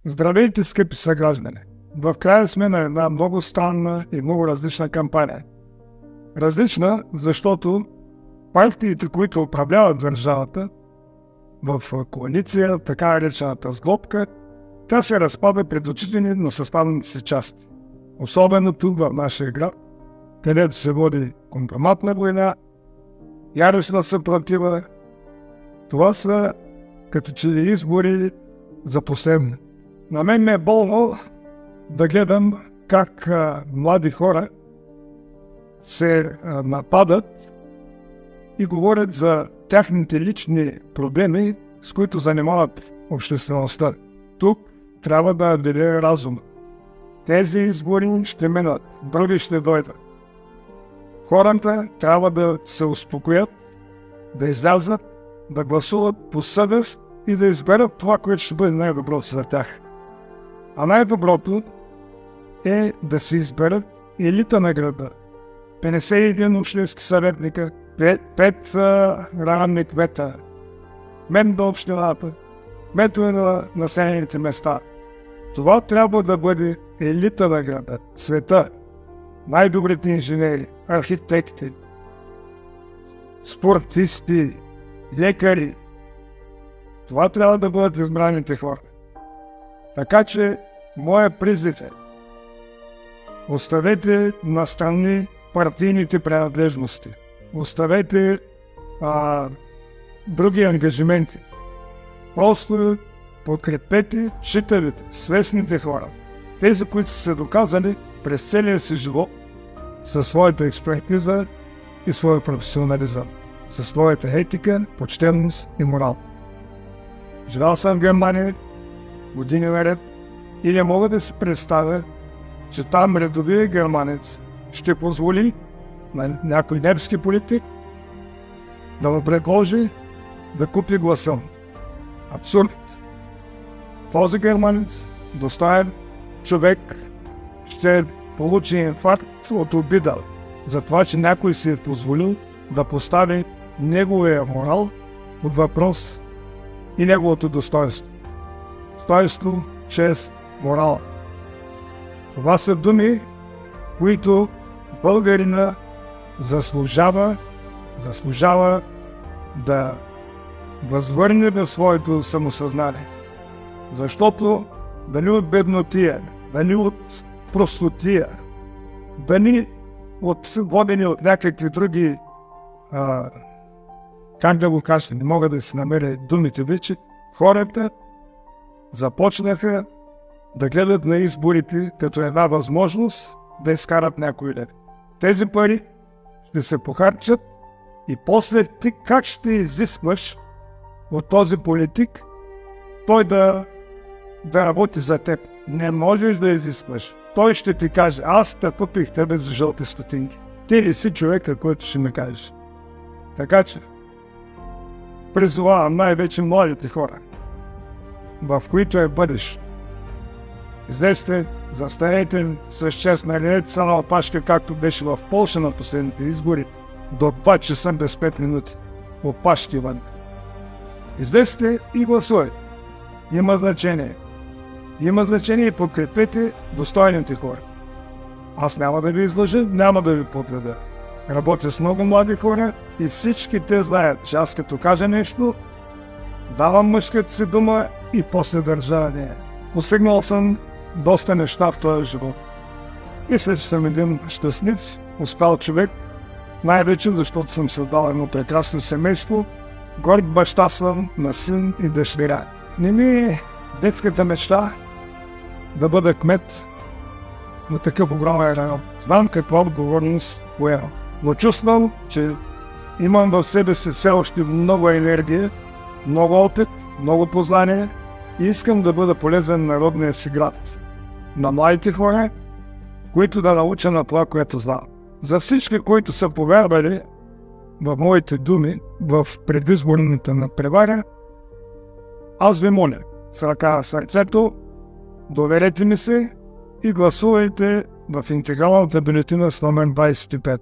Здравейте, скъпи съграждани! В края сме на една много странна и много различна кампания. Различна, защото партиите, които управляват държавата, в коалиция, така наречената сглобка, тя се разпада пред очите ни на съставните си части. Особено тук в нашия град, където се води компроматна война, яростна съпротива. Това са като че ли избори за последно. На мен ме е болно да гледам как млади хора се нападат и говорят за тяхните лични проблеми, с които занимават обществеността. Тук трябва да наделее разум. Тези избори ще минат, други ще дойдат. Хората трябва да се успокоят, да излязат, да гласуват по съвест и да изберат това, което ще бъде най-доброто за тях. А най-доброто е да се изберат елита на града. 51 общински съветника, 5 ранни кмета, мен до общината, кметове на населените места. Това трябва да бъде елита на града, света, най-добрите инженери, архитекти, спортисти, лекари. Това трябва да бъдат избраните хора. Така че, моя призив е: оставете настрани партийните принадлежности, оставете други ангажименти. Просто подкрепете читавите, свестните хора, тези, които са се доказали през целия си живот със своята експертиза и своя професионализъм, със своята етика, почтенност и морал. Живял съм в Германия години наред и не мога да си представя, че там редовия германец ще позволи на някой немски политик да му предложи да купи гласа. Абсурд! Този германец, достоен човек, ще получи инфаркт от обида за това, че някой си е позволил да постави неговия морал под въпрос и неговото достоинство. Достоинство, чест, морал. Това са думи, които българина заслужава да възвърне в своето самосъзнание. Защото дали от беднотия, дали от простотия, дали водени от някакви други, как да го кажа, не мога да си намеря думите вече, хората започнаха да гледат на изборите като една възможност да изкарат някой лев. Тези пари ще се похарчат и после ти как ще изискваш от този политик той да работи за теб? Не можеш да изискваш. Той ще ти каже: аз те купих тебе за жълти стотинки. Ти ли си човека, който ще ме кажеш? Така че призовавам най-вече младите хора, в които е бъдеш. Излезте, застанете с чест, налинете са на опашка, както беше в Полша на последните избори, до 2 часа без 5 минути. Опашки вън. Излезте и гласувайте. Има значение. Има значение и подкрепете достойните хора. Аз няма да ви излъжа, няма да ви подведа. Работя с много млади хора и всички те знаят, че аз като кажа нещо, давам мъжката си дума и после държа нея. Постигнал съм доста неща в този живот. Мисля, че съм един щастлив, успял човек, най-вече защото съм създал едно прекрасно семейство, горд баща съм на син и дъщеря. Не ми е детската мечта да бъда кмет на такъв огромен район. Знам каква отговорност поемам, но чувствам, че имам в себе си все още много енергия, много опит, много познание и искам да бъда полезен на родния си град, на младите хора, които да науча на това, което знам. За всички, които са повярвали в моите думи в предизборната надпревара, аз ви моля с ръка на сърцето, доверете ми се и гласувайте в интегралната бюлетина с номер 25.